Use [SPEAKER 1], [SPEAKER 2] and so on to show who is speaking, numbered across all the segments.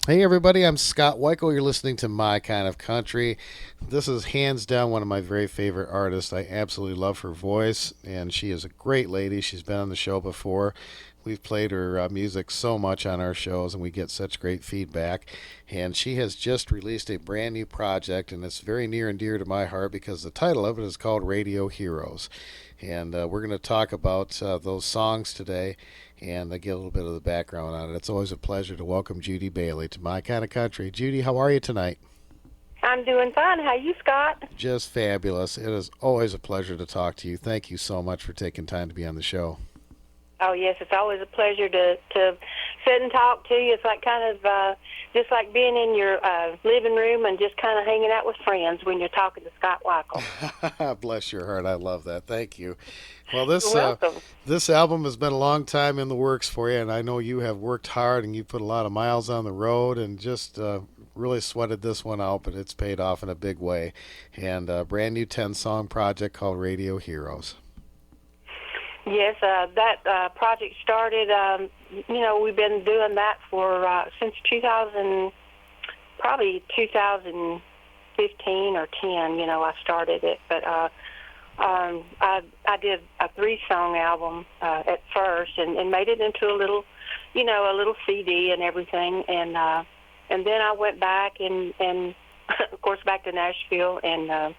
[SPEAKER 1] Hey everybody, I'm Scott Weichel. You're listening to My Kind of Country. This is hands down one of my very favorite artists. I absolutely love her voice, and she is a great lady. She's been on the show before. We've played her music so much on our shows, and we get such great feedback. And she has just released a brand new project, and it's very near and dear to my heart because the title of it is called Radio Heroes. And we're going to talk about those songs today and get a little bit of the background on it. It's always a pleasure to welcome Judy Bailey to My Kind of Country. Judy, how are you tonight?
[SPEAKER 2] I'm doing fine. How you, Scott?
[SPEAKER 1] Just fabulous. It is always a pleasure to talk to you. Thank you so much for taking time to be on the show.
[SPEAKER 2] Oh, yes, it's always a pleasure to sit and talk to you. It's like kind of just like being in your living room and just kind of hanging out with friends when you're talking to Scott Weichel.
[SPEAKER 1] Bless your heart. I love that. Thank you. Well,
[SPEAKER 2] You're welcome.
[SPEAKER 1] this album has been a long time in the works for you, and I know you have worked hard and you put a lot of miles on the road and just really sweated this one out, but it's paid off in a big way. And a brand new 10-song project called Radio Heroes.
[SPEAKER 2] Yes, that project started, we've been doing that for since 2015 or 10, I started it. But I did a 3-song album at first and made it into a little CD and everything. And then I went back and of course, back to Nashville, and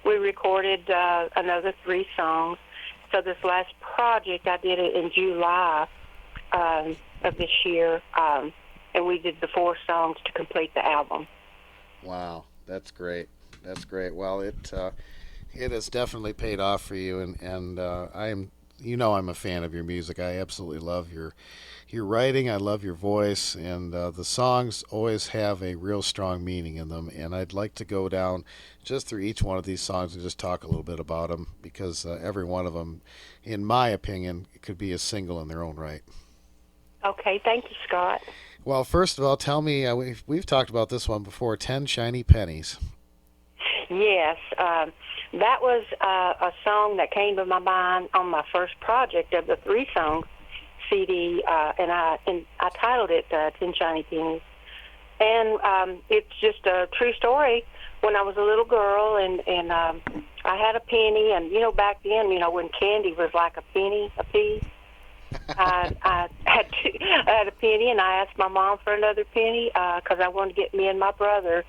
[SPEAKER 2] we recorded another 3 songs. So this last project, I did it in July of this year, and we did the 4 songs to complete the album.
[SPEAKER 1] Wow, that's great. That's great. Well, it has definitely paid off for you, and I'm I'm a fan of your music. I absolutely love your writing. I love your voice, and the songs always have a real strong meaning in them. And I'd like to go down just through each one of these songs and just talk a little bit about them because every one of them, in my opinion, could be a single in their own right.
[SPEAKER 2] Okay, thank you, Scott.
[SPEAKER 1] Well, first of all, tell me, we've talked about this one before, 10 Shiny Pennies.
[SPEAKER 2] Yes, that was a song that came to my mind on my first project of the 3-song CD, and I titled it 10 Shiny Pennies. And it's just a true story. When I was a little girl, and I had a penny, and back then, when candy was like a penny a piece, I had a penny, and I asked my mom for another penny because I wanted to get me and my brother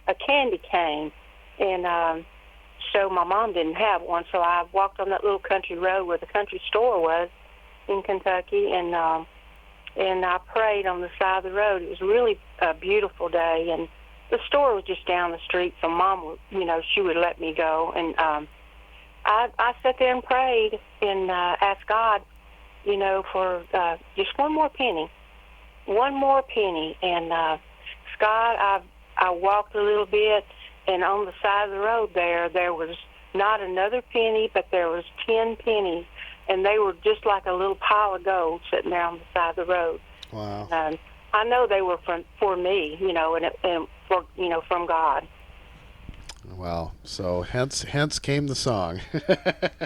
[SPEAKER 2] a candy cane. And so my mom didn't have one, so I walked on that little country road where the country store was in Kentucky, and I prayed on the side of the road. It was really a beautiful day, and the store was just down the street, so Mom, she would let me go. And I sat there and prayed and asked God, for just one more penny. And Scott, I walked a little bit, and on the side of the road there was not another penny, but there was 10 pennies, and they were just like a little pile of gold sitting there on the side of the road.
[SPEAKER 1] Wow.
[SPEAKER 2] I know they were for me, and from God.
[SPEAKER 1] Well, so hence came the song.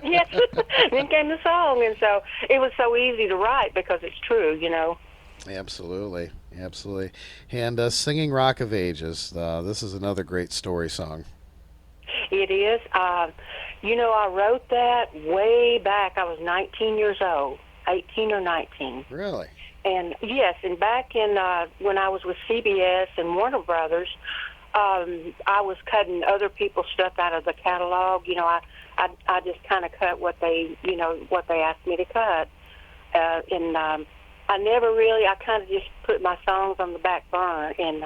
[SPEAKER 2] Yes, then came the song, and so it was so easy to write because it's true,
[SPEAKER 1] Absolutely. And Singing Rock of Ages, this is another great story song.
[SPEAKER 2] It is. I wrote that way back. I was 19 years old, 18 or 19.
[SPEAKER 1] Really?
[SPEAKER 2] And yes, and back in when I was with CBS and Warner Brothers, I was cutting other people's stuff out of the catalog. I just kind of cut what they asked me to cut, and I kind of just put my songs on the back burner, and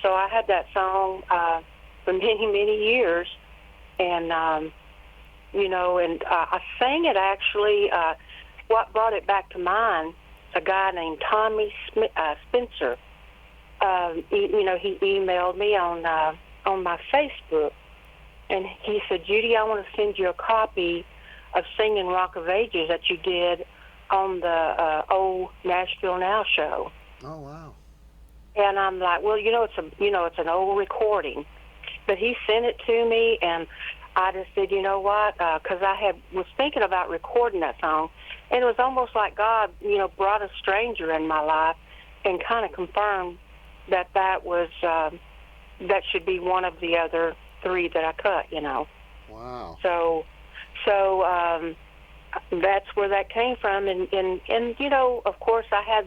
[SPEAKER 2] so I had that song for many, many years, and I sang it actually. What brought it back to mind? A guy named Tommy Spencer. He emailed me on my Facebook, and he said, "Judy, I want to send you a copy of Singing Rock of Ages that you did on the old Nashville Now show."
[SPEAKER 1] Oh wow!
[SPEAKER 2] And I'm like, well, it's an old recording, but he sent it to me, and I just said, you know what? Because was thinking about recording that song, and it was almost like God, brought a stranger in my life and kind of confirmed that was that should be one of the other three that I cut.
[SPEAKER 1] Wow.
[SPEAKER 2] So that's where that came from, and of course I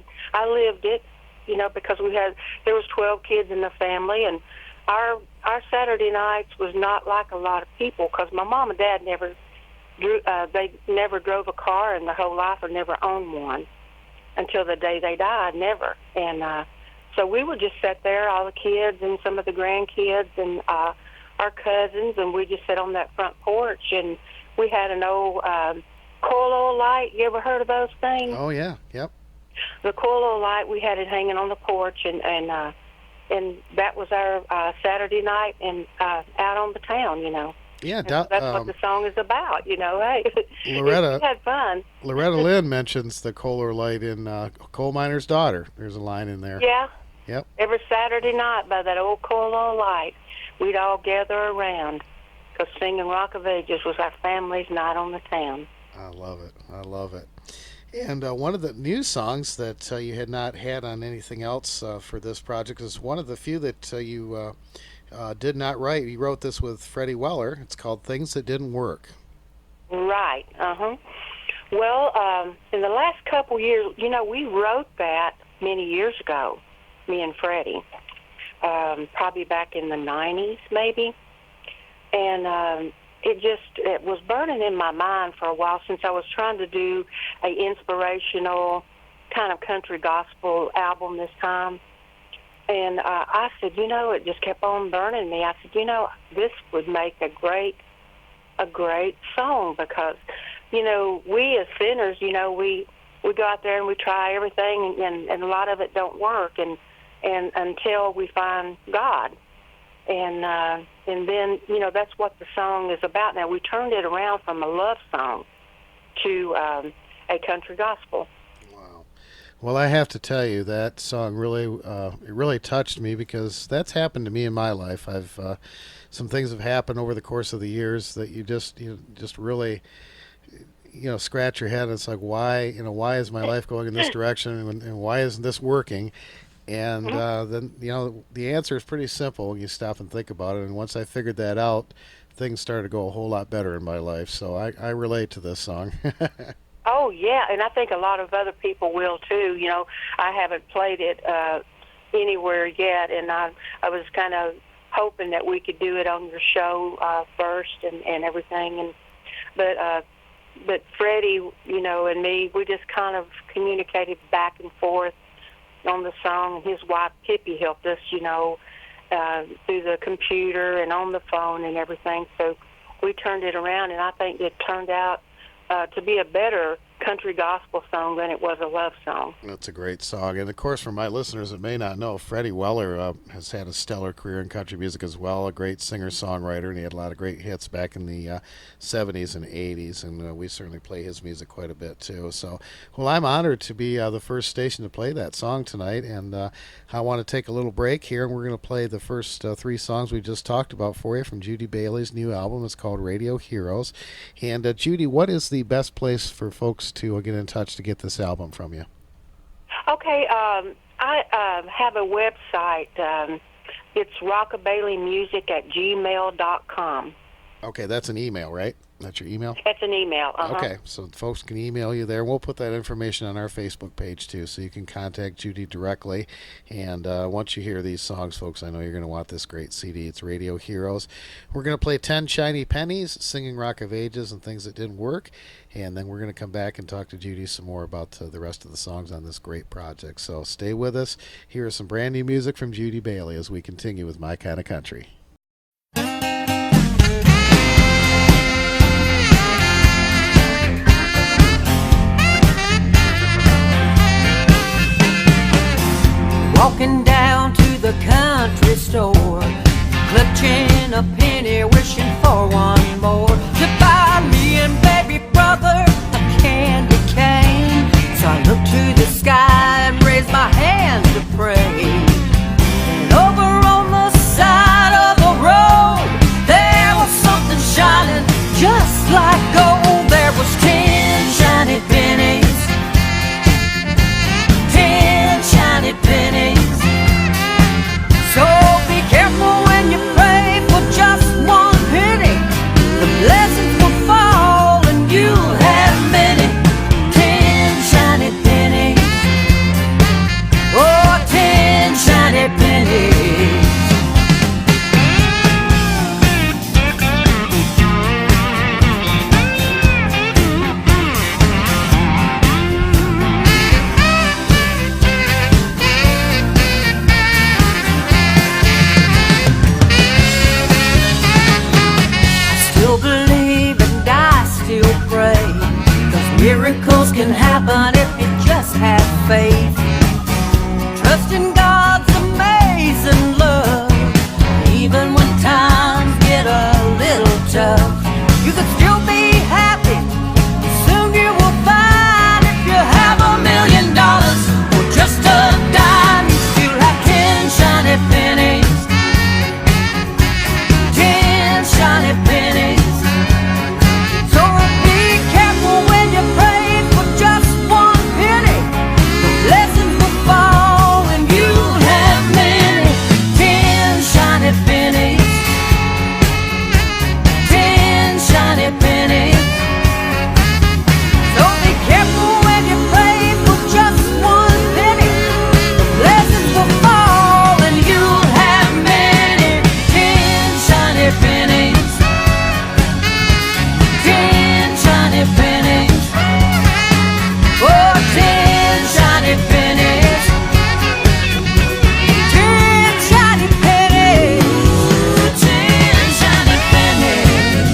[SPEAKER 2] lived it, because there was 12 kids in the family, and our Saturday nights was not like a lot of people, because my mom and dad never drove a car in their whole life, or never owned one until the day they died, never. And so we would just sit there, all the kids and some of the grandkids and our cousins, and we just sit on that front porch, and we had an old coil oil light. You ever heard of those things?
[SPEAKER 1] Oh yeah, yep.
[SPEAKER 2] The coil oil light, we had it hanging on the porch, and that was our Saturday night, and out on the town,
[SPEAKER 1] Yeah,
[SPEAKER 2] that's what the song is about, Hey,
[SPEAKER 1] Loretta
[SPEAKER 2] we had fun.
[SPEAKER 1] Loretta Lynn mentions the Kohler light in Coal Miner's Daughter. There's a line in there.
[SPEAKER 2] Yeah.
[SPEAKER 1] Yep.
[SPEAKER 2] Every Saturday night by that old coal oil light, we'd all gather around, because singing Rock of Ages was our family's night on the town.
[SPEAKER 1] I love it. I love it. And one of the new songs that you had not had on anything else for this project is one of the few that you did not write. You wrote this with Freddie Weller. It's called Things That Didn't Work.
[SPEAKER 2] Right. Well, in the last couple years, we wrote that many years ago, me and Freddie, probably back in the 90s maybe. And it was burning in my mind for a while, since I was trying to do a inspirational kind of country gospel album this time. And I said, it just kept on burning me. I said, this would make a great song, because, we as sinners, we go out there and we try everything, and a lot of it don't work, and until we find God. And then, that's what the song is about. Now, we turned it around from a love song to a country gospel.
[SPEAKER 1] Wow. Well, I have to tell you, that song really touched me, because that's happened to me in my life. I've some things have happened over the course of the years that you just really, scratch your head. And it's like, why is my life going in this direction, and why isn't this working? And then, the answer is pretty simple when you stop and think about it. And once I figured that out, things started to go a whole lot better in my life. So I relate to this song.
[SPEAKER 2] Oh, yeah, and I think a lot of other people will, too. I haven't played it anywhere yet, and I was kind of hoping that we could do it on your show first and everything. But Freddie, and me, we just kind of communicated back and forth on the song, and his wife Pippi helped us, through the computer and on the phone and everything. So we turned it around, and I think it turned out to be a better country gospel song than it was a love song.
[SPEAKER 1] That's a great song. And of course, for my listeners that may not know, Freddie Weller has had a stellar career in country music as well, a great singer-songwriter, and he had a lot of great hits back in the 70s and 80s, and we certainly play his music quite a bit too. So, well, I'm honored to be the first station to play that song tonight, and I want to take a little break here, and we're going to play the first three songs we just talked about for you from Judy Bailey's new album. It's called Radio Heroes. And Judy, what is the best place for folks to get in touch to get this album from you?
[SPEAKER 2] Okay, I have a website. It's rockabailymusic@gmail.com.
[SPEAKER 1] Okay, that's an email, right? That's your email?
[SPEAKER 2] That's an email.
[SPEAKER 1] Okay, so folks can email you there. We'll put that information on our Facebook page too, so you can contact Judy directly. And once you hear these songs, folks, I know you're going to want this great CD. It's Radio Heroes. We're going to play 10 Shiny Pennies, singing Rock of Ages and Things That Didn't Work. And then we're going to come back and talk to Judy some more about the rest of the songs on this great project. So stay with us. Here is some brand new music from Judy Bailey as we continue with My Kind of Country.
[SPEAKER 3] Walking down to the country store, clutching a penny, wishing for one more to buy me and baby brother a candy cane. So I look to the sky and raise my hands to pray. And over on the side of the road, there was something shining just like gold. There was 10 shiny pennies, 10 shiny pennies. happen if you just have faith. Trust in God's amazing love. Even when times get a little tough, you can still be happy. Soon you will find if you have $1,000,000 or just a dime, you still have 10 shiny pennies. 10 shiny pennies. So be careful when you pray for just 1 penny. The blessings will fall and you'll have many. 10 shiny pennies. 10 shiny pennies. So be careful when you pray for just 1 penny. The blessings will fall and you'll have many. 10 shiny pennies. 10 shiny pennies. Oh, 10 shiny pennies. 10 shiny pennies. 10 shiny pennies.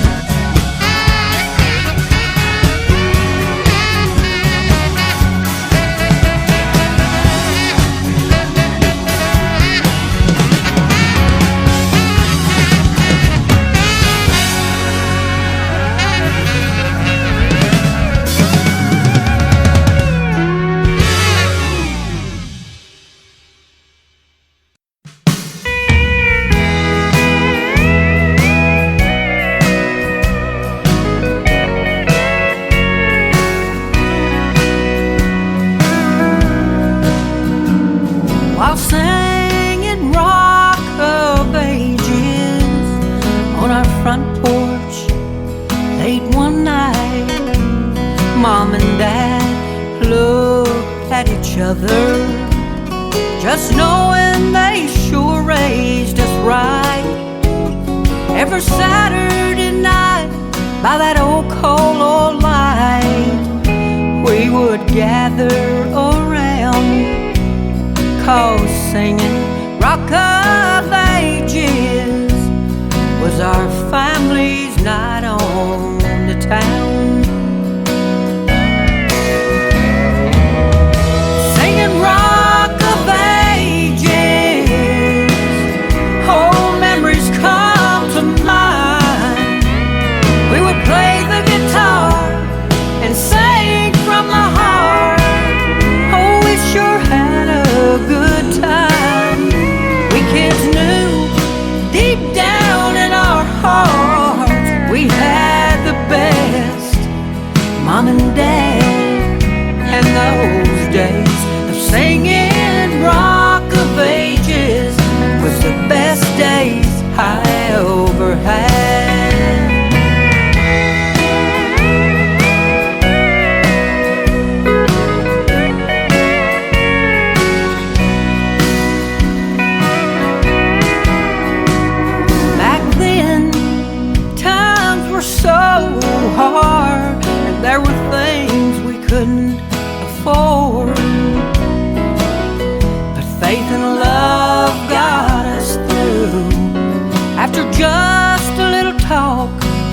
[SPEAKER 3] While singing Rock of Ages on our front porch late one night, Mom and Dad looked at each other, just knowing they sure raised us right. Every Saturday night by that old coal oil light, we would gather around, 'cause singing Rock of Ages was our family's night on the town. Singing Rock of Ages, old memories come to mind. We would play the guitar and sing from the heart. Oh, we sure had a good time. We kids knew deep down in our hearts we had the best. Mom and Dad, and those days of singing Rock of Ages was the best days I ever had. Back then, times were so hard, and there were things we couldn't afford. But faith and love got us through. After just a little talk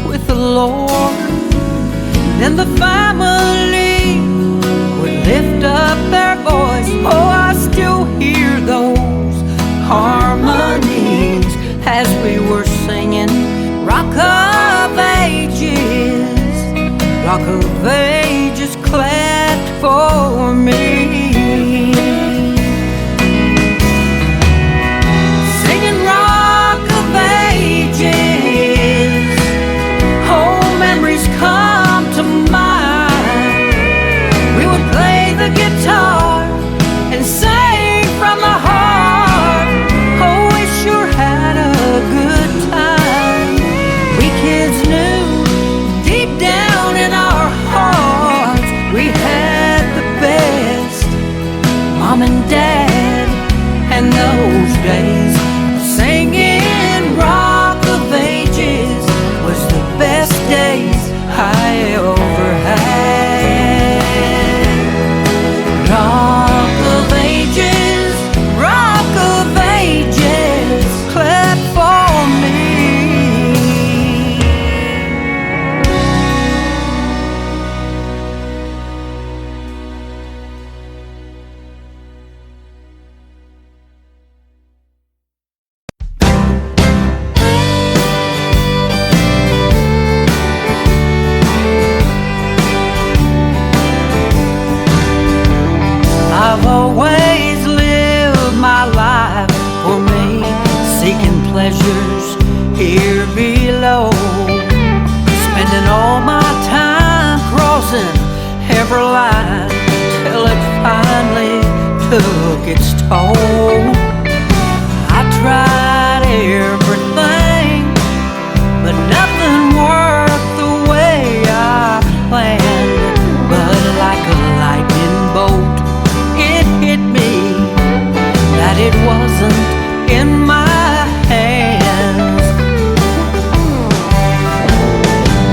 [SPEAKER 3] with the Lord, then the family would lift up their voice. Oh, I still hear those harmonies as we were singing Rock of Ages. Rock of Ages clapped for me. Singing Rock of Ages, old memories come to mind. pleasures here below, spending all my time crossing every line till it finally took its toll. I tried everything, but nothing worked the way I planned. But like a lightning bolt, it hit me that it wasn't in my hands.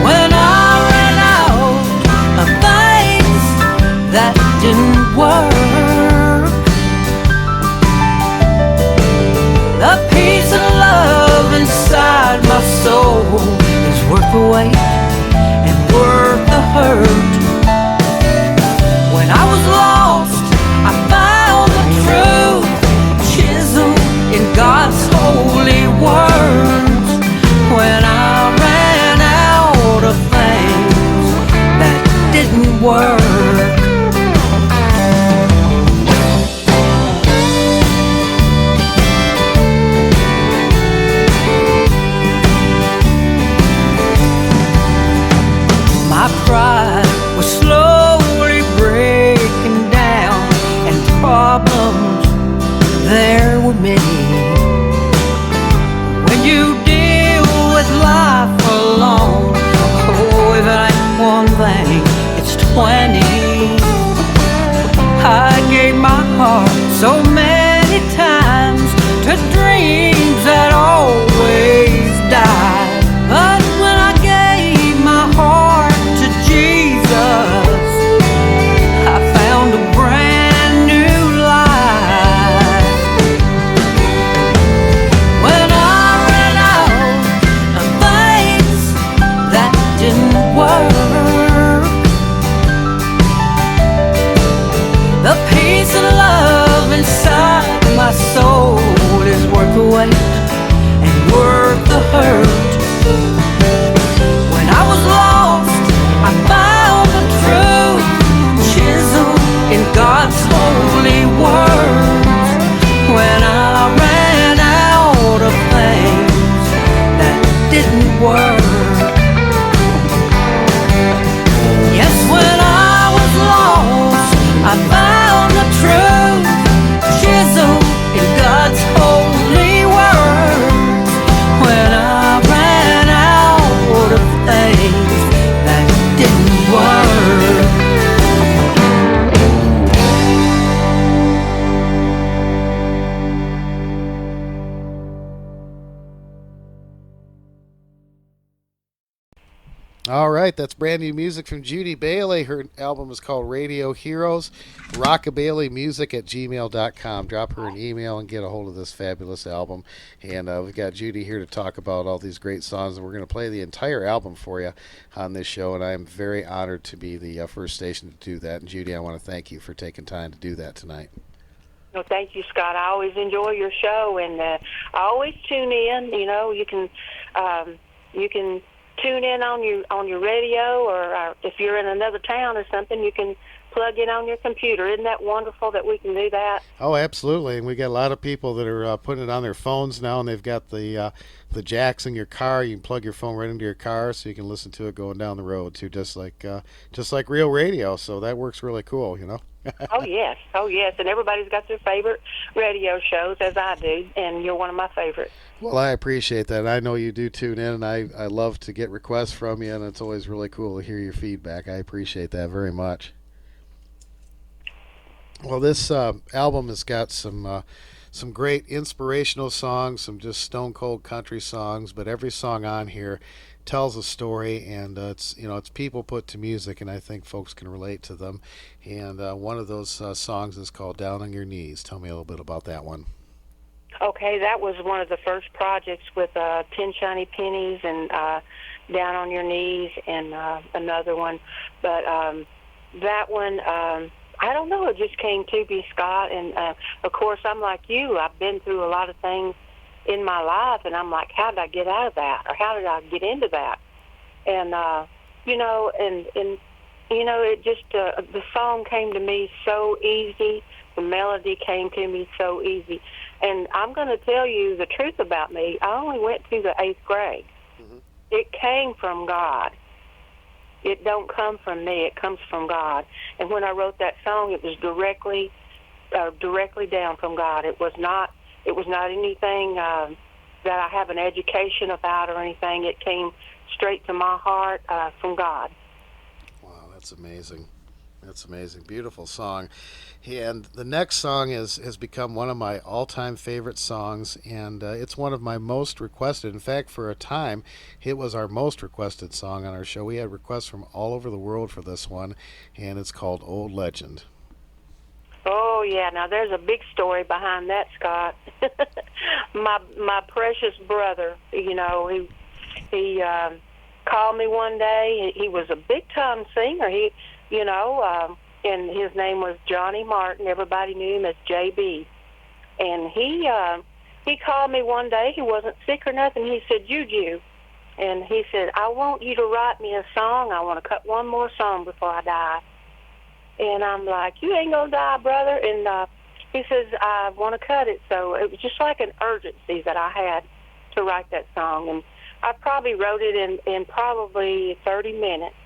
[SPEAKER 3] When I ran out of things that didn't work, the peace and love inside my soul is worth the wait and worth the hurt. When I was lost, I found the truth, chiseled in God's holy words. When I ran out of things that didn't work, my pride was slowly breaking down, and problems there were many. When you deal with life alone, oh, if it ain't one thing, it's 20. I gave my heart so many times to dreams that always died. But when I gave my heart to Jesus, I found a brand new life. When I ran out of things that didn't work, the peace and love inside my soul is worth the wait and worth the hurt. When I was lost, I found the truth, chiseled in God's holy words. When I ran out of things that didn't work, yes, when I was lost, I found the truth, chiseled in God's holy words. When I ran out of things that didn't work.
[SPEAKER 1] All right, that's brand new music from Judy Bailey. Her album is called Radio Heroes. Rockabaileymusic@gmail.com. Drop her an email and get a hold of this fabulous album. And we've got Judy here to talk about all these great songs, and we're going to play the entire album for you on this show. And I am very honored to be the first station to do that. And Judy, I want to thank you for taking time to do that tonight.
[SPEAKER 2] Well, thank you, Scott. I always enjoy your show, and I always tune in. You know, you can tune in on your radio, or if you're in another town or something, you can plug in on your computer. Isn't that wonderful that we can do that?
[SPEAKER 1] Oh, absolutely. And we got a lot of people that are putting it on their phones now, and they've got the jacks in your car. You can plug your phone right into your car, so you can listen to it going down the road too, just like real radio. So that works really cool, you know.
[SPEAKER 2] Oh yes, and everybody's got their favorite radio shows, as I do, and you're one of my favorites.
[SPEAKER 1] Well, I appreciate that. I know you do tune in, and I love to get requests from you, and it's always really cool to hear your feedback. I appreciate that very much. Well, this album has got some great inspirational songs, some just stone cold country songs, but every song on here tells a story, and it's people put to music, and I think folks can relate to them. And one of those songs is called "Down on Your Knees." Tell me a little bit about that one.
[SPEAKER 2] Okay, that was one of the first projects with 10 Shiny Pennies and Down on Your Knees, and another one. But that one, I don't know, it just came to me, Scott. And of course, I'm like you. I've been through a lot of things in my life, and I'm like, how did I get out of that, or how did I get into that? And it just the song came to me so easy. The melody came to me so easy. And I'm going to tell you the truth about me. I only went to the 8th grade.
[SPEAKER 1] Mm-hmm.
[SPEAKER 2] It came from God. It don't come from me. It comes from God. And when I wrote that song, it was directly down from God. It was not anything that I have an education about or anything. It came straight to my heart from God.
[SPEAKER 1] Wow, that's amazing. That's amazing. Beautiful song. And the next song has become one of my all-time favorite songs, and it's one of my most requested. In fact, for a time, it was our most requested song on our show. We had requests from all over the world for this one, and it's called Old Legend.
[SPEAKER 2] Oh yeah, now there's a big story behind that, Scott. my precious brother, he called me one day. He was a big time singer. And his name was Johnny Martin. Everybody knew him as JB. And he called me one day. He wasn't sick or nothing. He said, Juju, and he said, I want you to write me a song. I want to cut one more song before I die. And I'm like, you ain't gonna die, brother. And he says, I want to cut it. So it was just like an urgency that I had to write that song. And I probably wrote it in probably 30 minutes.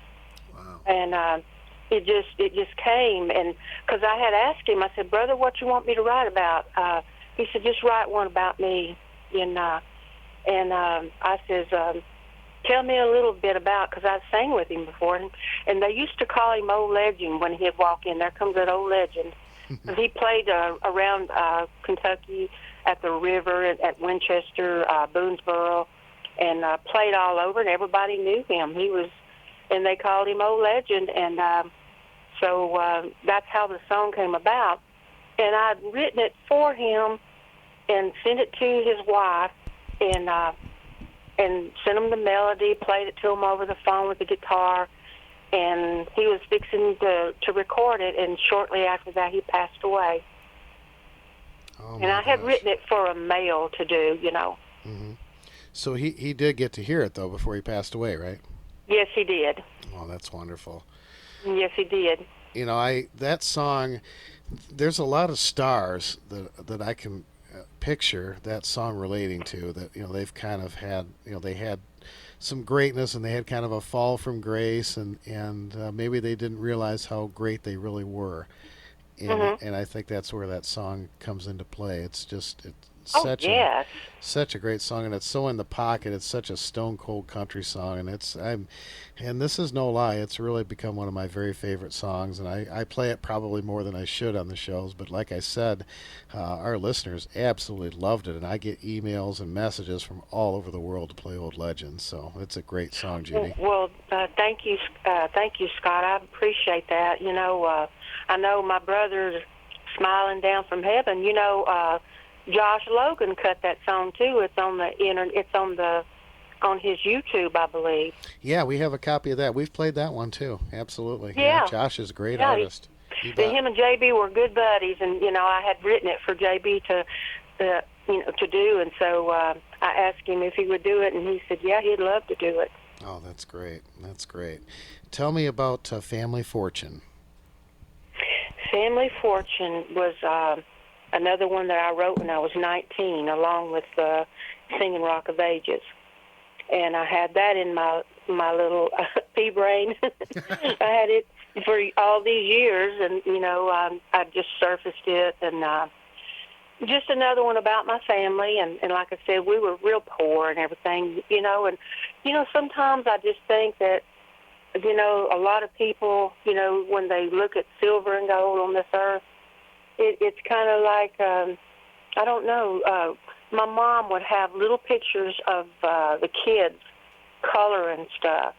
[SPEAKER 1] Wow.
[SPEAKER 2] And it just came. And because I had asked him, I said, brother, what you want me to write about? He said, just write one about me. And I says, tell me a little bit about, because I sang with him before, and they used to call him Old Legend when he'd walk in. There comes that Old Legend. He played around Kentucky at the river, at Winchester, Boonesboro, and played all over, and everybody knew him. And they called him Old Legend, and so that's how the song came about. And I'd written it for him and sent it to his wife, and sent him the melody, played it to him over the phone with the guitar, and he was fixing to record it, and shortly after that he passed away.
[SPEAKER 1] Oh,
[SPEAKER 2] and I had written it for a male to do,
[SPEAKER 1] Mm-hmm. So he did get to hear it, though, before he passed away, right?
[SPEAKER 2] Yes, he did.
[SPEAKER 1] Oh, that's wonderful.
[SPEAKER 2] Yes, he did.
[SPEAKER 1] That song, there's a lot of stars that I can picture that song relating to, that they've kind of had, they had some greatness and they had kind of a fall from grace, and maybe they didn't realize how great they really were, and I think that's where that song comes into play. It's such a great song, and it's so in the pocket. It's such a stone cold country song, and this is no lie. It's really become one of my very favorite songs, and I play it probably more than I should on the shows. But like I said, our listeners absolutely loved it, and I get emails and messages from all over the world to play Old Legends. So it's a great song, Judy.
[SPEAKER 2] Well, thank you, Scott. I appreciate that. I know my brother's smiling down from heaven. Josh Logan cut that song too. It's on the It's on his YouTube, I believe.
[SPEAKER 1] Yeah, we have a copy of that. We've played that one too. Absolutely.
[SPEAKER 2] Yeah.
[SPEAKER 1] Josh is a great artist.
[SPEAKER 2] Him and JB were good buddies, and I had written it for JB to do, and so I asked him if he would do it, and he said, yeah, he'd love to do it.
[SPEAKER 1] Oh, that's great. That's great. Tell me about Family Fortune.
[SPEAKER 2] Family Fortune was another one that I wrote when I was 19, along with Singing Rock of Ages. And I had that in my little pea brain. I had it for all these years, and, I just surfaced it. And just another one about my family. And like I said, we were real poor and everything, And, sometimes I just think that, a lot of people, when they look at silver and gold on this earth, it's kind of like, I don't know, my mom would have little pictures of the kids coloring stuff.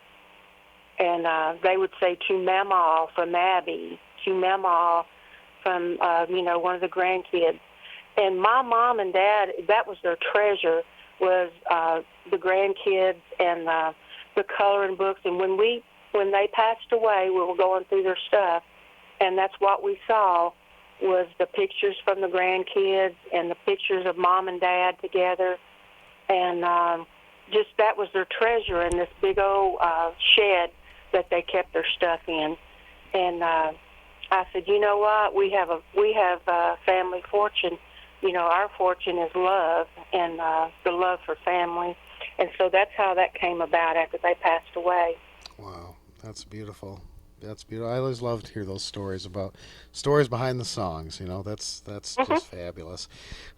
[SPEAKER 2] And they would say, to Mama from Abby, to Mama from, one of the grandkids. And my mom and dad, that was their treasure, was the grandkids and the coloring books. And when they passed away, we were going through their stuff, and that's what we saw, was the pictures from the grandkids and the pictures of mom and dad together. And just that was their treasure in this big old shed that they kept their stuff in. And I said, you know what, we have a family fortune. our fortune is love and the love for family. And so that's how that came about after they passed away.
[SPEAKER 1] Wow, that's beautiful. That's beautiful. I always love to hear those stories about stories behind the songs. That's just fabulous.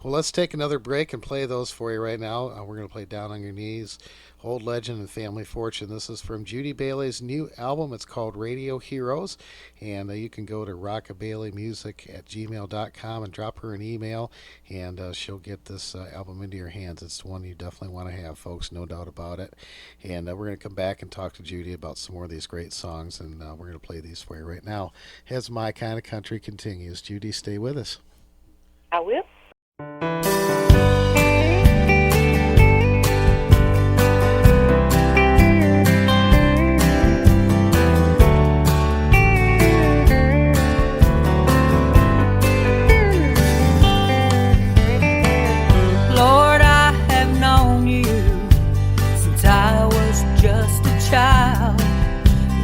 [SPEAKER 1] Well, let's take another break and play those for you right now. We're going to play Down on Your Knees, Old Legend, and Family Fortune. This is from Judy Bailey's new album. It's called Radio Heroes. And you can go to rockabaileymusic@gmail.com and drop her an email, and she'll get this album into your hands. It's one you definitely want to have, folks, no doubt about it. And we're going to come back and talk to Judy about some more of these great songs, and we're going to play these for you right now as My Kind of Country continues. Judy, stay with us.
[SPEAKER 2] I will.
[SPEAKER 3] Lord, I have known you since I was just a child.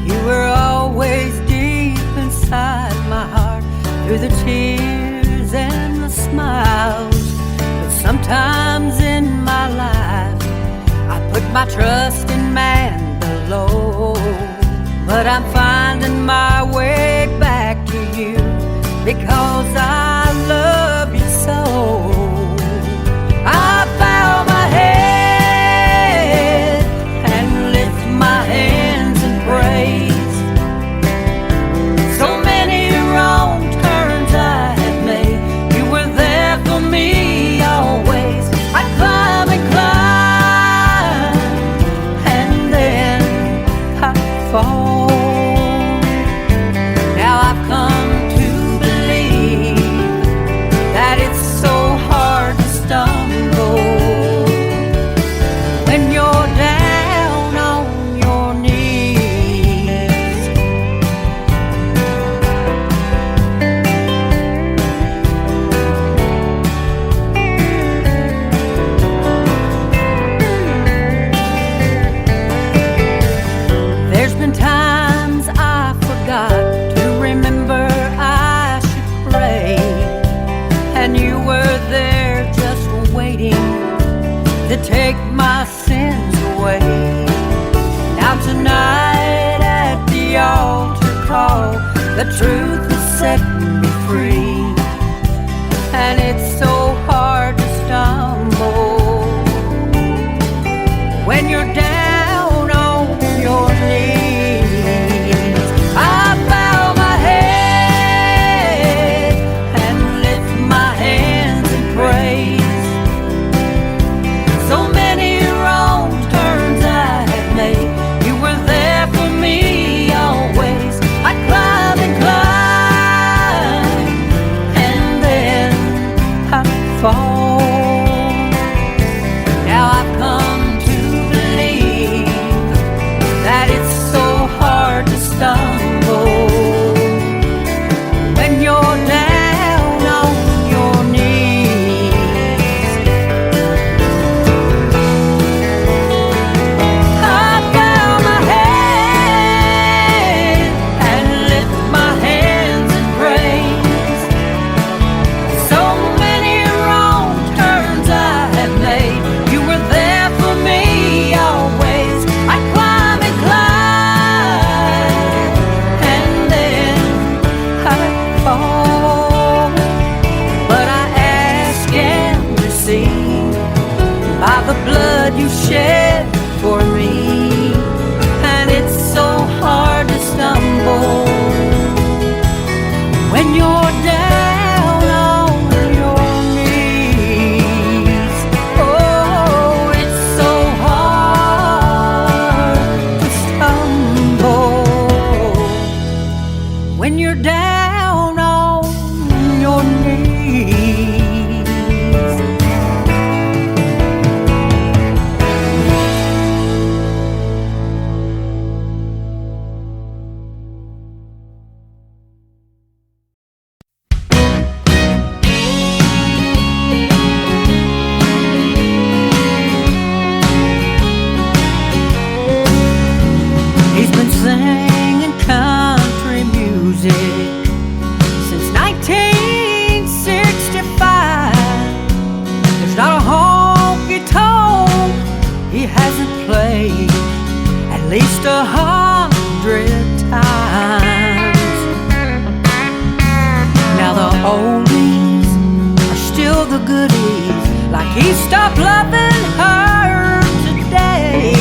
[SPEAKER 3] You were always deep inside my heart, through the tears and the smiles. But sometimes in my life I put my trust in man below. But I'm finding my way back to you because I love you so. I bow my head and lift my hands in praise. So many wrong turns I have made, you were there for me always. I climb and climb, and then I fall. Now I've come to believe that it's so hard to stumble when you're down on your knees. There's been times I forgot to remember I should pray, and you were there just waiting to take my sins away. Now tonight at the altar call, the truth has set me free, and it's so hard to stumble when you're down on your knees. I bow my head and lift my hands in praise. So many wrong turns I have made, you were there for me always. I climb and climb, and then I fall. Now I've come to believe that it's so hard to stumble when you're down on your knees. I bow my head and lift my hands in praise. So many wrong turns I have made, you were there for me always. I climb and climb, and then I fall. But I ask and receive by the blood you shed for me, and it's so hard to stumble when you're down on your knees. Oh, it's so hard to stumble when you're down on your knees. hasn't played at least 100 times. Now the oldies are still the goodies, like he stopped loving her today.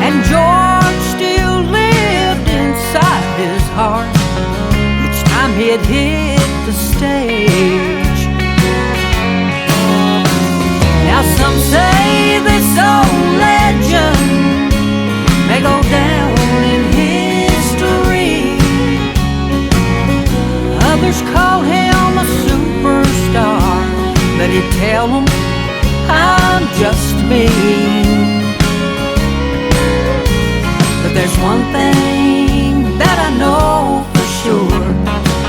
[SPEAKER 3] And George still lived inside his heart each time he'd hit the stage. Now some say this old legend may go down in history. Others call him a superstar, but he'd tell them, I'm just me. But there's one thing that I know for sure,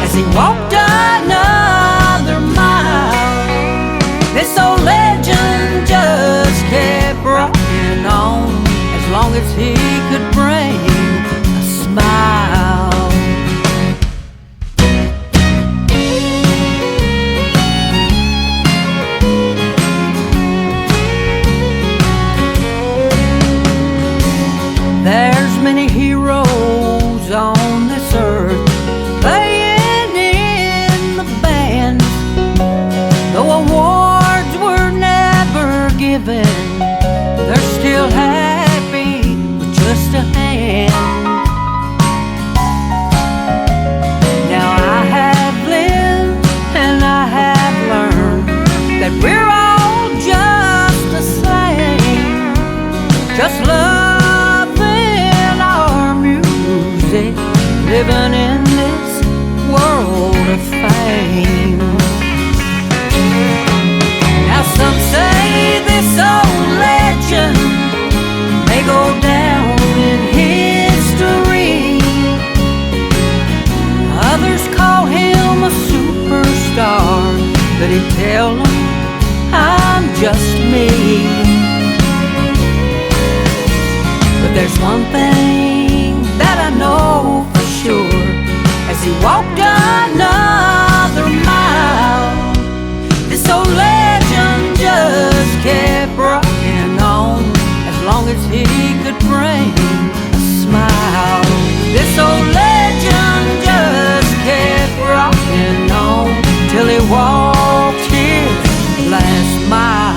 [SPEAKER 3] as he walked another mile, this old legend just kept rocking on, as long as he could bring a smile. There's many heroes on this earth playing in the band, though awards were never given, they're still happy with just a hand. Now I have lived and I have learned that we're all just the same, just loving our music, living in this world of fame. Now some say this old legend may go down in history. Others call him a superstar, but he'd tell them, I'm just me. But there's one thing that I know for sure, as he walked another mile, this old legend just kept rocking on, as long as he could bring a smile. This old legend just kept rocking on, till he walked his last mile.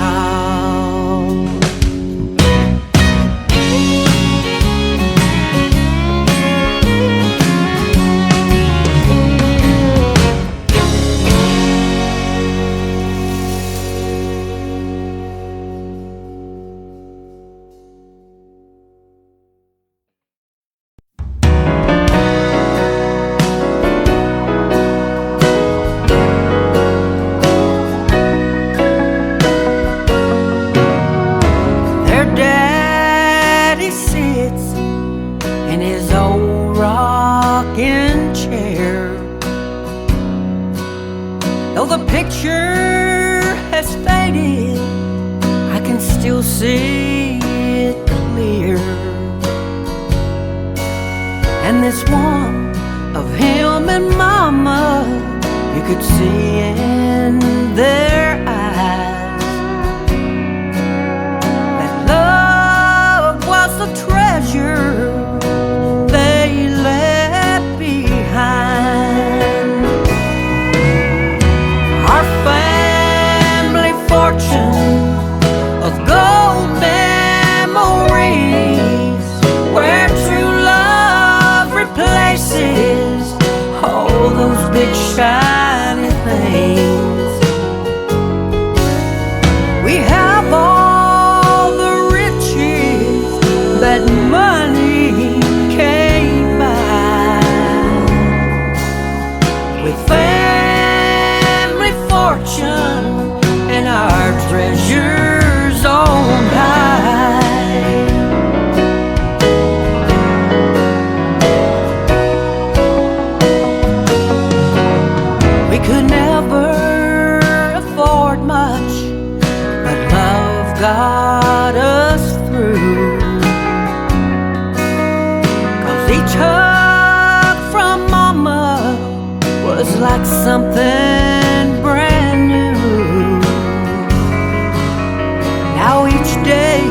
[SPEAKER 3] Their daddy sits in his old rocking chair, though the picture has faded, I can still see it clear. And this one of him and Mama, you could see in their eyes that love was the treasure they left behind. Our family fortune of gold memories, where true love replaces all those big shiny things. We have all the riches that money can't buy. With family fortune and our treasures on high, we could never afford much, but love got us through. 'Cause each hug from Mama was like something brand new. Now each day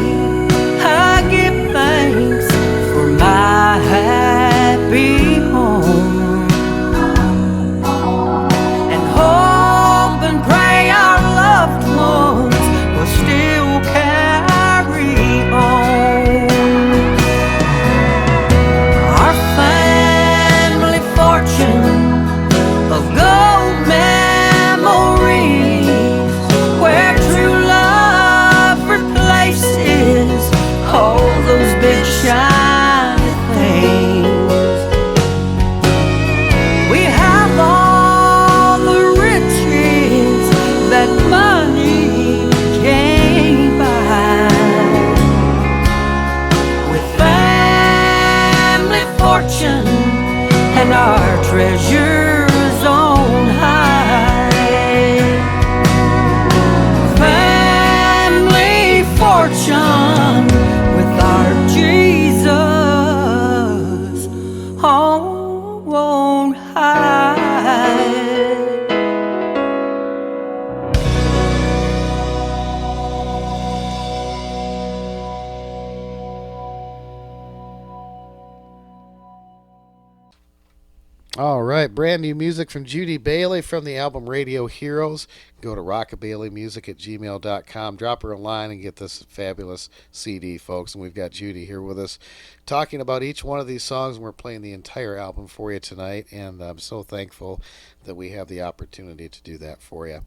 [SPEAKER 1] All right, brand new music from Judy Bailey from the album Radio Heroes. Go to rockabillymusic at gmail.com. Drop her a line and get this fabulous CD, folks. And we've got Judy here with us talking about each one of these songs. And we're playing the entire album for you tonight. And I'm so thankful that we have the opportunity to do that for you.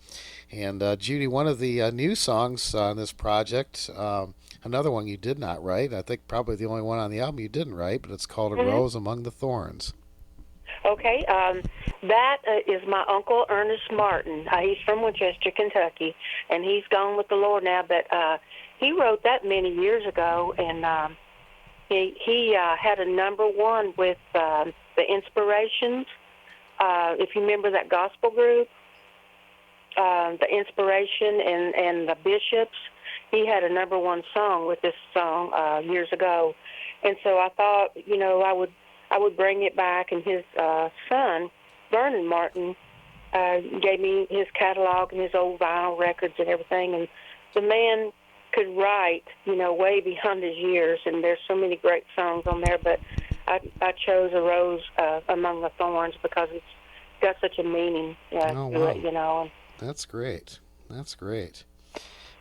[SPEAKER 1] And Judy, one of the new songs on this project, another one you did not write. I think probably the only one on the album you didn't write, but it's called A Rose Among the Thorns.
[SPEAKER 2] Okay, that is my uncle Ernest Martin. He's from Winchester, Kentucky, and he's gone with the Lord now. But he wrote that many years ago, and he had a #1 with the Inspirations. If you remember that gospel group, the Inspiration and the Bishops, he had a #1 song with this song years ago, and so I thought, I would bring it back, and his son, Vernon Martin, gave me his catalog and his old vinyl records and everything, and the man could write, way beyond his years, and there's so many great songs on there, but I chose A Rose Among the Thorns because it's got such a meaning to it,
[SPEAKER 1] That's great. That's great.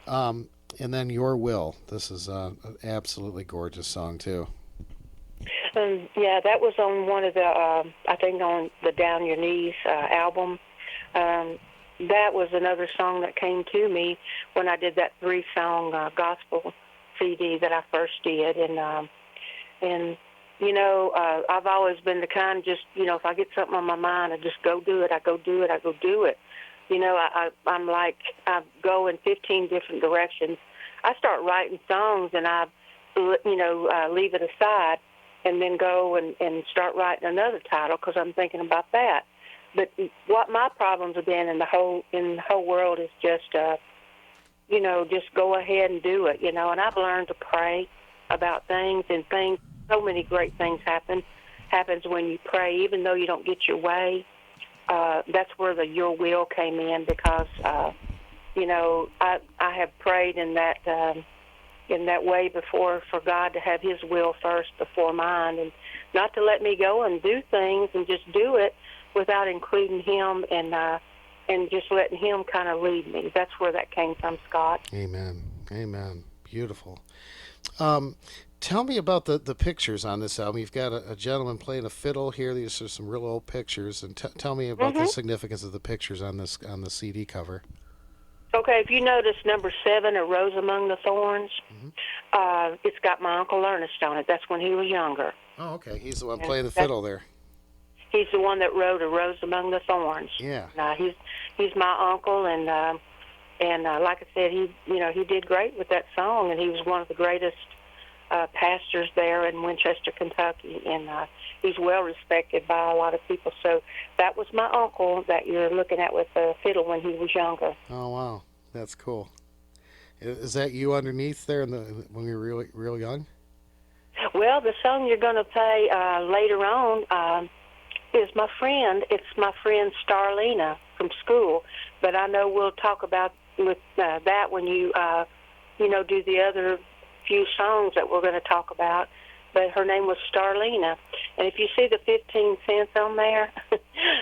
[SPEAKER 1] And then Your Will. This is an absolutely gorgeous song, too.
[SPEAKER 2] Yeah, that was on one of the, I think on the Down Your Knees album. That was another song that came to me when I did that 3-song gospel CD that I first did. And I've always been the kind, just, if I get something on my mind, I just go do it. I go do it. I'm like, I go in 15 different directions. I start writing songs and I, leave it aside, and then go and start writing another title because I'm thinking about that. But what my problems have been in the whole world is just, just go ahead and do it, And I've learned to pray about things, and so many great things happens when you pray, even though you don't get your way. That's where the Your Will came in because, I have prayed in that way before, for God to have His will first before mine, and not to let me go and do things and just do it without including Him and just letting Him kind of lead me. That's where that came from, Scott.
[SPEAKER 1] Amen. Beautiful. Tell me about the pictures on this album. You've got a gentleman playing a fiddle here. These are some real old pictures, and tell me about the significance of the pictures on the CD cover.
[SPEAKER 2] Okay, if you notice #7, A Rose Among the Thorns, it's got my Uncle Ernest on it. That's when he was younger.
[SPEAKER 1] Oh, okay. He's the one playing the fiddle there.
[SPEAKER 2] He's the one that wrote A Rose Among the Thorns.
[SPEAKER 1] Yeah.
[SPEAKER 2] He's my uncle, and like I said, he did great with that song, and he was one of the greatest pastors there in Winchester, Kentucky, and he's well respected by a lot of people. So that was my uncle that you're looking at with the fiddle when he was younger.
[SPEAKER 1] Oh, wow. That's cool. Is that you underneath there when you were real young?
[SPEAKER 2] Well, the song you're going to play later on is my friend. It's my friend Starlina from school, but I know we'll talk about with that when you, do the other few songs that we're going to talk about. But her name was Starlina. And if you see the 15 cents on there,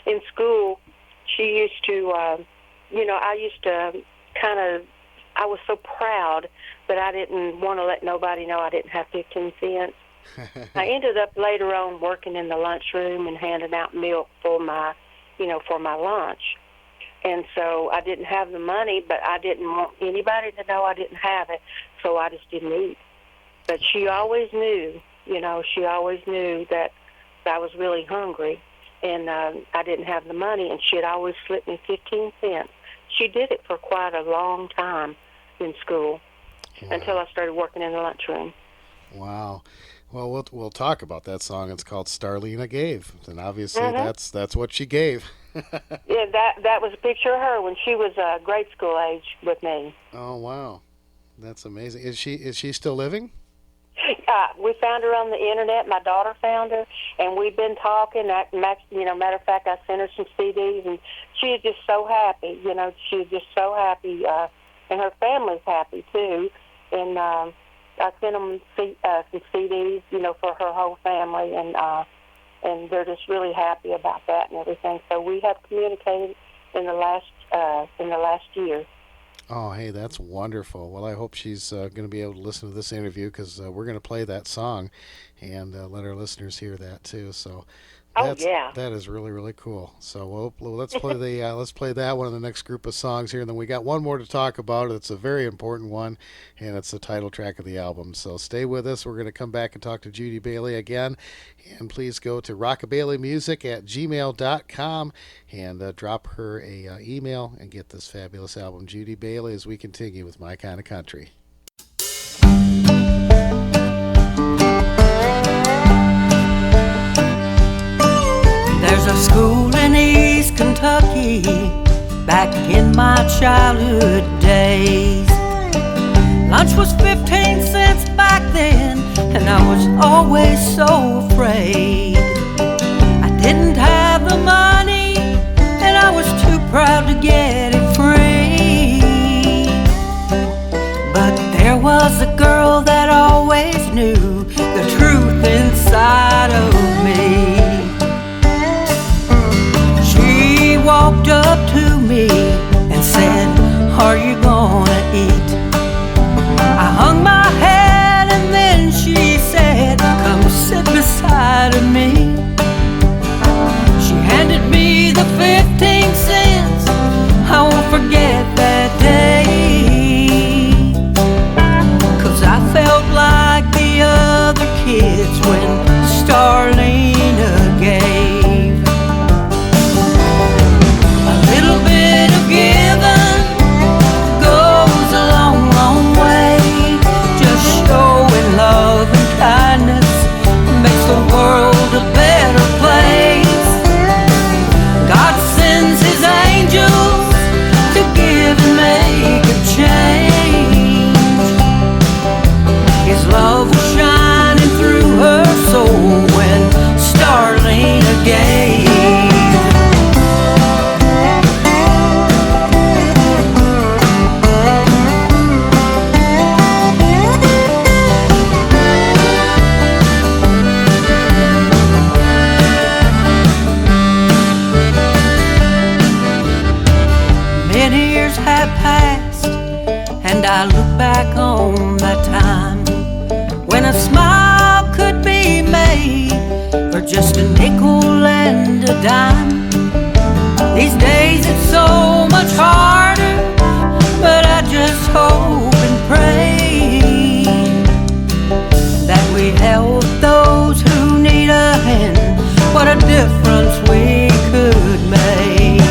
[SPEAKER 2] in school, she used to, I used to I was so proud that I didn't want to let nobody know I didn't have 15 cents. I ended up later on working in the lunchroom and handing out milk for my lunch. And so I didn't have the money, but I didn't want anybody to know I didn't have it, so I just didn't eat. But she always knew, that I was really hungry, and I didn't have the money, and she'd always slip me 15 cents. She did it for quite a long time in school until I started working in the lunchroom.
[SPEAKER 1] Wow. Well, we'll talk about that song. It's called Starlina Gave, and obviously that's what she gave.
[SPEAKER 2] Yeah, that was a picture of her when she was grade school age with me.
[SPEAKER 1] Oh, wow. That's amazing. Is she still living?
[SPEAKER 2] We found her on the internet. My daughter found her, and we've been talking. Matter of fact, I sent her some CDs, and she is just so happy. She's just so happy, and her family's happy too. And I sent them some CDs, for her whole family, and and they're just really happy about that and everything. So we have communicated in the last year.
[SPEAKER 1] Oh, hey, that's wonderful. Well, I hope she's going to be able to listen to this interview because we're going to play that song and let our listeners hear that too. So that is really really cool. So let's play let's play that one in the next group of songs here, and then we got one more to talk about. It's a very important one, and it's the title track of the album. So stay with us. We're going to come back and talk to Judy Bailey again, and please go to rockabailymusic@gmail.com and drop her a email and get this fabulous album, Judy Bailey, as we continue with My Kind of Country.
[SPEAKER 3] There's a school in East Kentucky back in my childhood days. Lunch was 15 cents back then, and I was always so afraid. I didn't have the money, and I was too proud to get it free. But there was a girl that always knew the truth inside of me. She walked up to me and said, "Are you gonna eat?" I hung my head and then she said, "Come sit beside of me." She handed me the 15 cents. I won't forget that day, 'cause I felt like the other kids when Starlina gave. A little bit of giving goes a long, long way. Just showing love and kindness makes the world a better place. God sends His angels to give and make a change. His love was shining through her soul when Starlina gave. Many years have passed, and I look back on that time when a smile could be made for just a nickel and a dime. These days it's so much harder, but I just hope and pray that we help those who need a hand. What a difference we could make.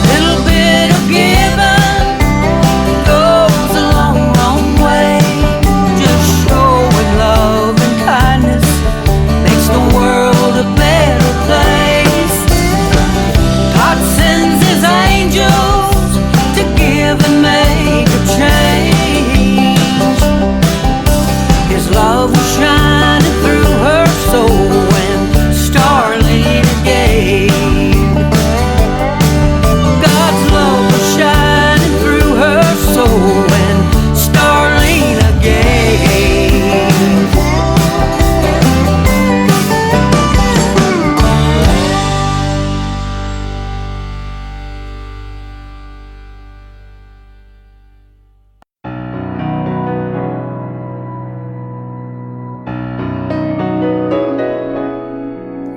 [SPEAKER 3] A little bit of giving goes a long, long way. Just showing love and kindness makes the world a better place. God sends His angels to give and make a change. His love was shining through her soul when Starlina gave. God's love was shining through her soul when Starlina gave.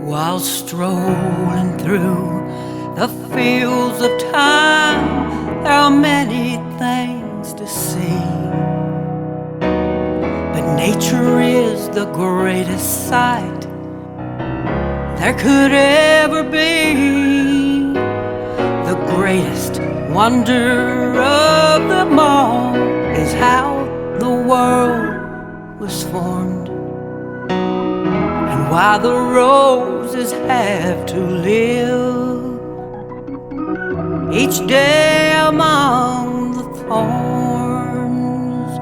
[SPEAKER 3] While strolling through the fields of time, there are many things to see, but nature is the greatest sight there could ever be. The greatest wonder of them all is how the world was formed, and why the roses have to live each day among the thorns.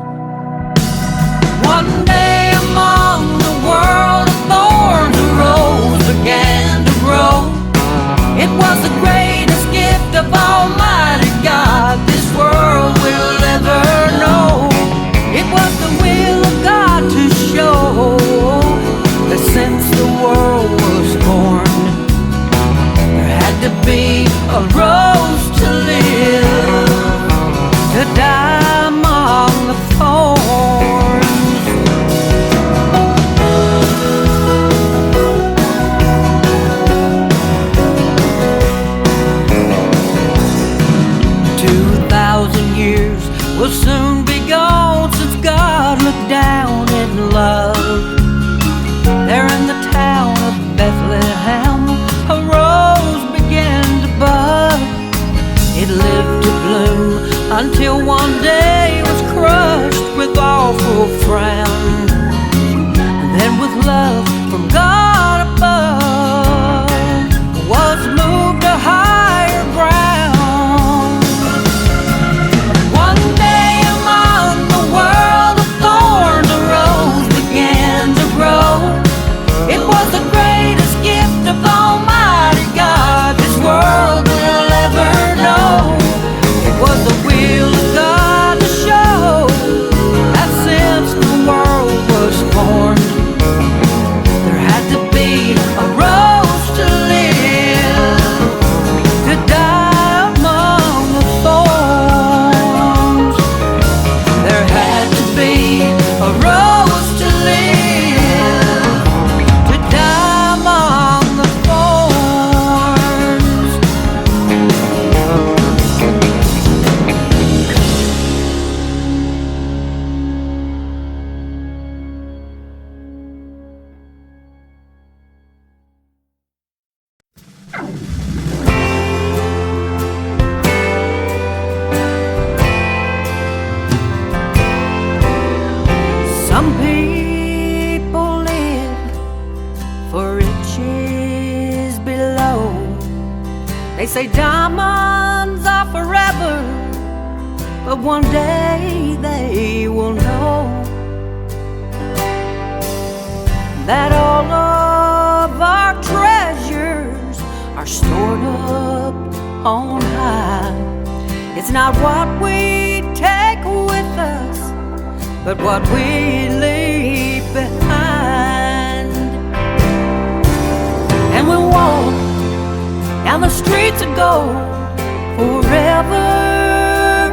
[SPEAKER 3] One day among the world of thorns a rose began to grow. It was the greatest gift of Almighty God this world will ever know. It was the will of God to show the till one day was crushed with awful frown. And then with love from God above, was moved to higher ground. One day among the world of thorns a rose began to grow. It was the greatest gift of Almighty God this world will ever know. It was the will of God to show that since the world was formed, there had to be a rose to live, to die among the thorns. There had to be a rose to live, to die among the thorns. Some people live for riches below. They say diamonds are forever, but one day they will know that all of our treasures are stored up on high. It's not what we take with us, but what we leave behind. And we walk down the streets of gold forever,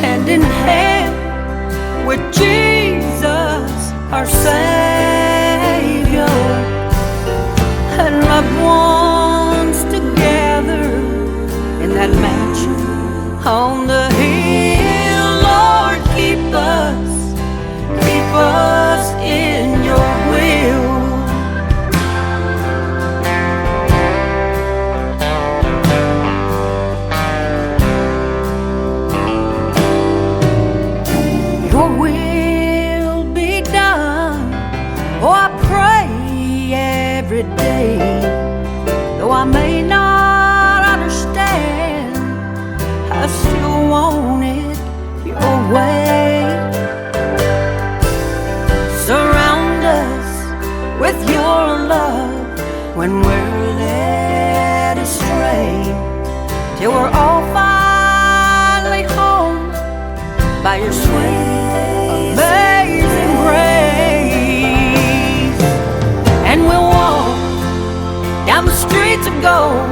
[SPEAKER 3] hand in hand with Jesus, our Savior, and loved ones together in that mansion on the hill. Lord, keep us in your will. Your will be done. Oh, I pray every day, though I may not understand, I still want it your way. Surround us with your love when we're led astray, till we're all finally home by your sweet, amazing grace. And we'll walk down the streets of gold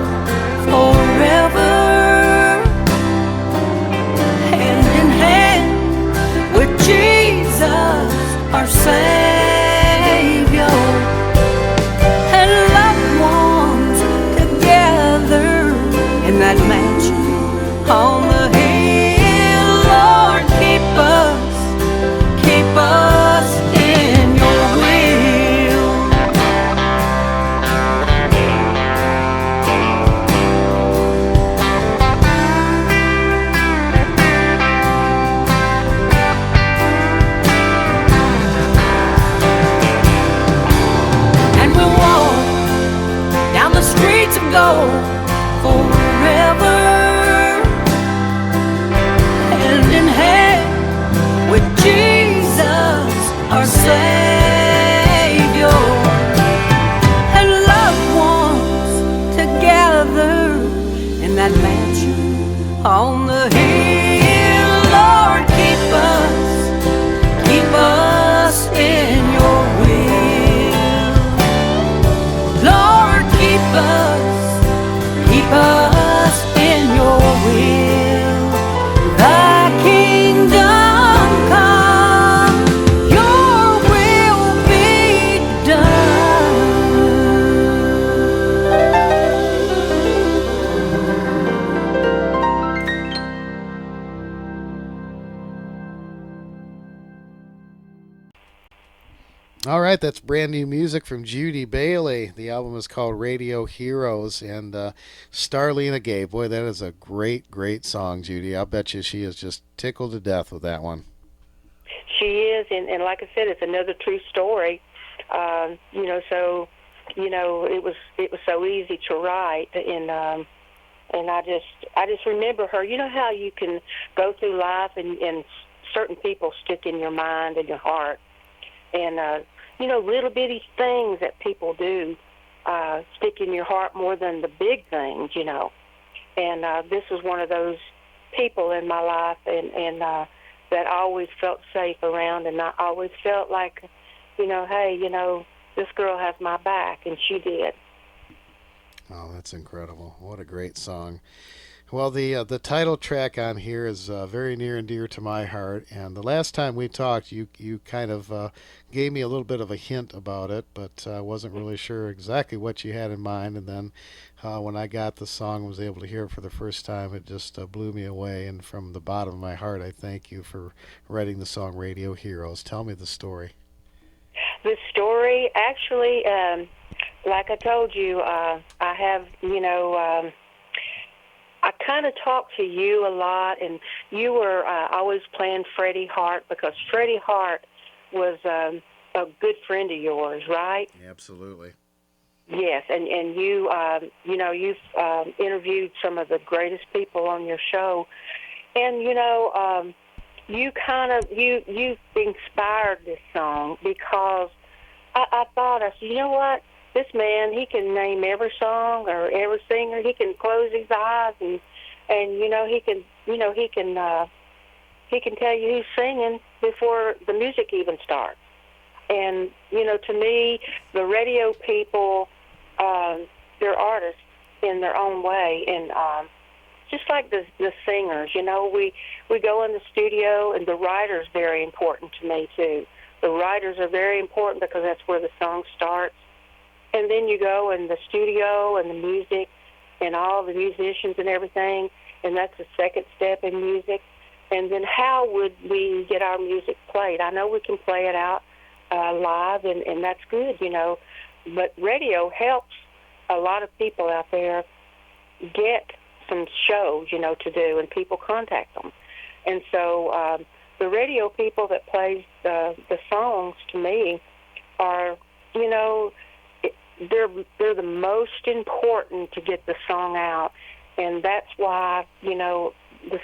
[SPEAKER 3] forever, hand in hand with Jesus, our Savior, and loved ones together in that mansion on the hill. Lord, keep us in your will. And we'll walk down the streets of gold forever, hand in hand with Jesus, our Savior, and loved ones together in that mansion on the hill. Lord, keep us in your will. Lord, keep us in your will. Thy kingdom come, your will be done.
[SPEAKER 1] All right, that's brand new music from Judy Bailey. The album is called Radio Heroes, and Starlina Gay. Boy, that is a great, great song, Judy. I'll bet you she is just tickled to death with that one.
[SPEAKER 2] She is, and like I said, it's another true story. So it was so easy to write, and I just remember her. You know how you can go through life and certain people stick in your mind and your heart, and little bitty things that people do stick in your heart more than the big things, And this was one of those people in my life, and that I always felt safe around, and I always felt like, hey, this girl has my back, and she did.
[SPEAKER 1] Oh, that's incredible. What a great song. Well, the title track on here is very near and dear to my heart. And the last time we talked, you kind of gave me a little bit of a hint about it, but I wasn't really sure exactly what you had in mind. And then when I got the song and was able to hear it for the first time, it just blew me away. And from the bottom of my heart, I thank you for writing the song Radio Heroes. Tell me the story.
[SPEAKER 2] The story, actually, like I told you, I have, I kind of talked to you a lot, and you were always playing Freddie Hart because Freddie Hart was a good friend of yours, right?
[SPEAKER 1] Absolutely.
[SPEAKER 2] Yes, and you, you've interviewed some of the greatest people on your show, and you inspired this song because I said, you know what? This man, he can name every song or every singer. He can close his eyes and he can tell you who's singing before the music even starts. And to me, the radio people, they're artists in their own way, and just like the singers, we go in the studio, and the writer's very important to me too. The writers are very important because that's where the song starts. And then you go in the studio and the music and all the musicians and everything, and that's the second step in music. And then how would we get our music played? I know we can play it out live, and that's good, but radio helps a lot of people out there get some shows, to do, and people contact them. And so the radio people that plays the songs to me are, they're the most important to get the song out, and that's why the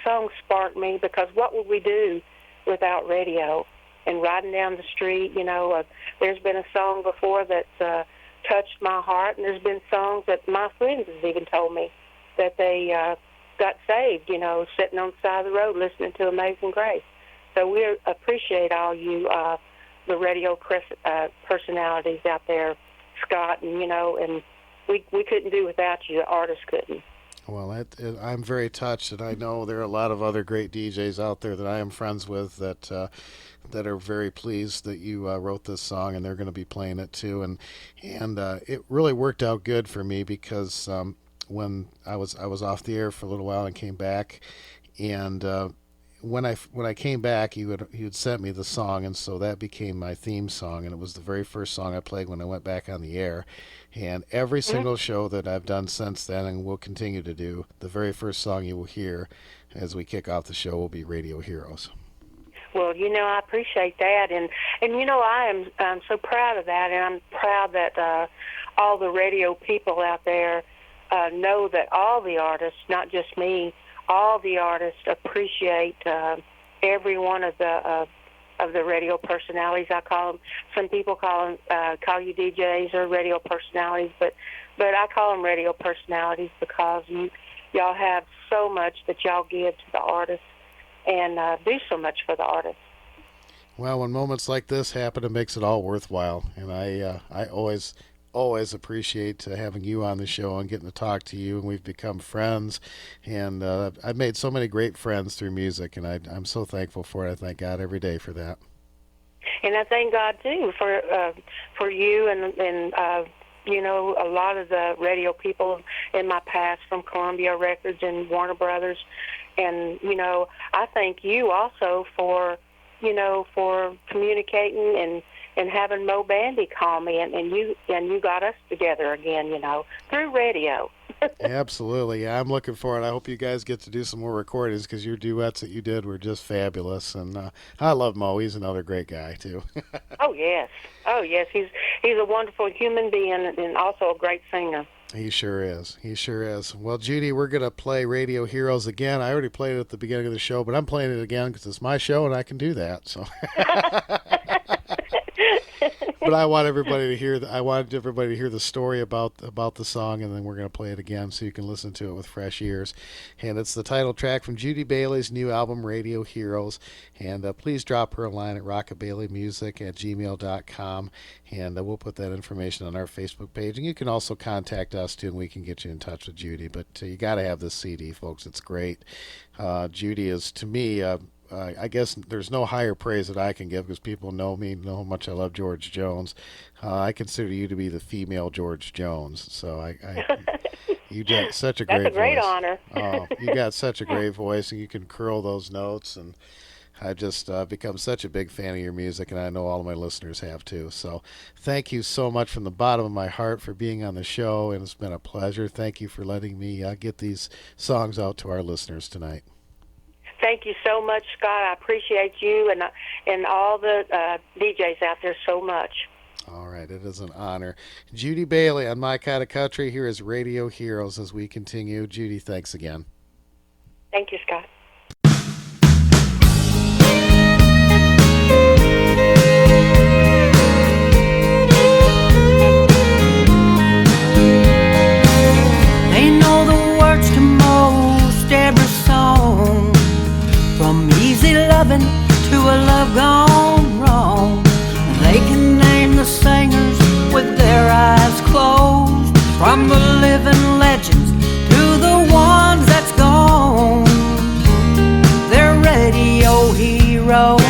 [SPEAKER 2] song sparked me, because what would we do without radio? And riding down the street, there's been a song before that's touched my heart, and there's been songs that my friends have even told me that they got saved, sitting on the side of the road listening to Amazing Grace. So we appreciate all you, the radio personalities out there, Scott, and and we couldn't do without you. The artists couldn't.
[SPEAKER 1] Well, I'm very touched, and I know there are a lot of other great DJs out there that I am friends with that are very pleased that you wrote this song, and they're going to be playing it too. And it really worked out good for me because when I was off the air for a little while and came back, and when I came back, you had sent me the song, and so that became my theme song, and it was the very first song I played when I went back on the air. And every single show that I've done since then, and will continue to do, the very first song you will hear as we kick off the show will be Radio Heroes.
[SPEAKER 2] Well, I appreciate that, and I'm so proud of that, and I'm proud that all the radio people out there know that all the artists, not just me, all the artists appreciate every one of the radio personalities. I call them. Some people call you DJs or radio personalities, but I call them radio personalities because y'all have so much that y'all give to the artists and do so much for the artists.
[SPEAKER 1] Well, when moments like this happen, it makes it all worthwhile, and I always appreciate having you on the show and getting to talk to you, and we've become friends, and I've made so many great friends through music, and I'm so thankful for it. I thank God every day for that.
[SPEAKER 2] And I thank God too for you and a lot of the radio people in my past from Columbia Records and Warner Brothers, and I thank you also for communicating and having Mo Bandy call me, and you got us together again, through radio.
[SPEAKER 1] Absolutely. Yeah, I'm looking forward. I hope you guys get to do some more recordings because your duets that you did were just fabulous. And I love Mo. He's another great guy, too.
[SPEAKER 2] Oh, yes. Oh, yes. He's a wonderful human being and also a great singer.
[SPEAKER 1] He sure is. He sure is. Well, Judy, we're going to play Radio Heroes again. I already played it at the beginning of the show, but I'm playing it again because it's my show and I can do that. So. But I want everybody to hear. I wanted everybody to hear the story about the song, and then we're going to play it again so you can listen to it with fresh ears. And it's the title track from Judy Bailey's new album, Radio Heroes. And please drop her a line at rockabaileymusic@gmail.com, and we'll put that information on our Facebook page. And you can also contact us too, and we can get you in touch with Judy. But you got to have this CD, folks. It's great. Judy is, to me. I guess there's no higher praise that I can give because people know me, know how much I love George Jones. I consider you to be the female George Jones. So you got such a great voice.
[SPEAKER 2] That's a great honor.
[SPEAKER 1] Oh, you got such a great voice, and you can curl those notes. And I've just become such a big fan of your music, and I know all of my listeners have too. So thank you so much from the bottom of my heart for being on the show, and it's been a pleasure. Thank you for letting me get these songs out to our listeners tonight.
[SPEAKER 2] Thank you so much, Scott. I appreciate you and all the DJs out there so much.
[SPEAKER 1] All right, it is an honor. Judy Bailey on My Kind of Country. Here is Radio Heroes as we continue. Judy, thanks again.
[SPEAKER 2] Thank you, Scott.
[SPEAKER 3] They know the words to most every song, from easy loving to a love gone wrong. They can name the singers with their eyes closed, from the living legends to the ones that's gone. They're radio heroes.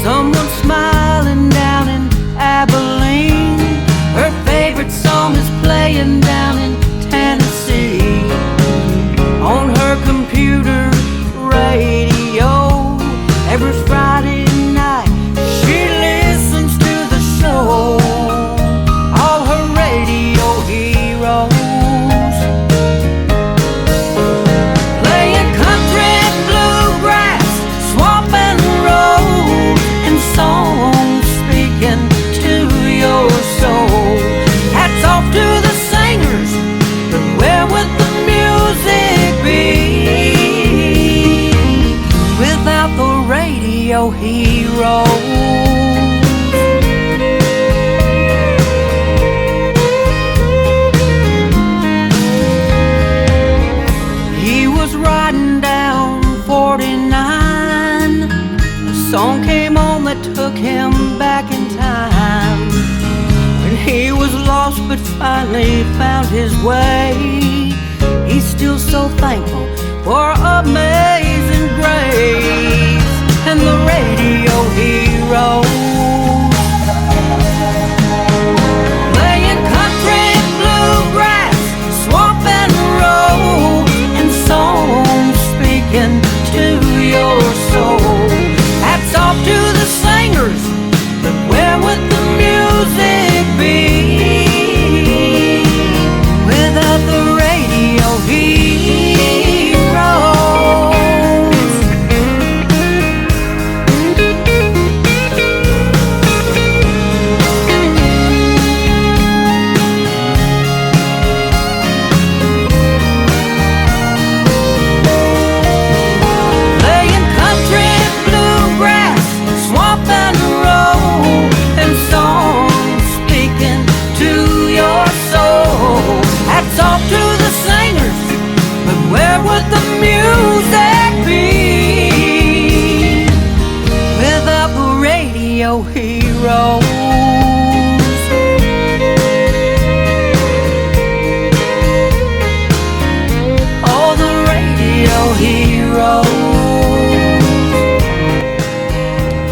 [SPEAKER 3] Someone smiling down in Abilene, her favorite song is playing down in Tennessee. On her computer radio, every Friday night she listens to the show. All her radio heroes, playing country, bluegrass, swamp and road, and songs speaking to your soul. Hats off to the singers, but where would the music be without the radio heroes? He was riding down 49. A song came on that took him back in time, when he was lost but finally found his way. He's still so thankful for amazing grace and the radio heroes, playing country, bluegrass, swamp and road, and songs speaking to your soul. Hats off to the singers, but where would the music be without the radio heroes? Playing country, bluegrass, swamp and road, and songs speaking to your soul. Hats off to the singers, but where would the music be without the radio heroes? Oh, the radio heroes.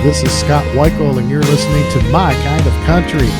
[SPEAKER 1] This is Scott Weichel, and you're listening to My Kind of Country.